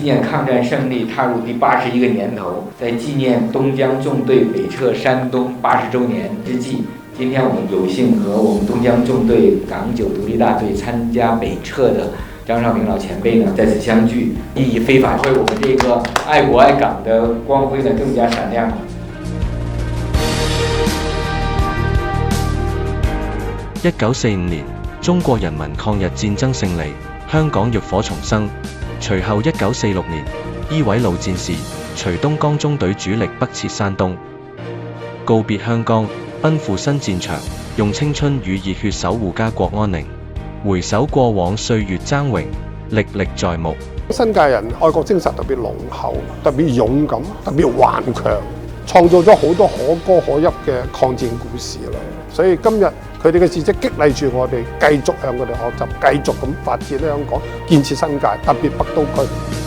念抗戰勝利踏入第81個年頭，在紀念東江縱隊北撤山東80週年之際，今天我們有幸和我們東江縱隊港九獨立大隊參加北撤的張少平老前輩呢，在此相聚，意義非凡，為我們這個愛國愛港的光輝呢更加閃亮。1945年，中國人民抗日戰爭勝利，香港浴火重生。隨後1946年，依位老戰士徐東江中隊主力北撤山東，告別香港，奔赴新戰場，用青春與熱血守護家國安寧。回首過往歲月嶄榮，歷歷在目。新界人愛國精神特別濃厚，特別勇敢，特別頑強，創造咗好多可歌可泣嘅抗戰故事啦。所以今日佢哋嘅事蹟激勵住我哋，繼續向佢哋學習，繼續咁發展香港，建設新界，特別北都區。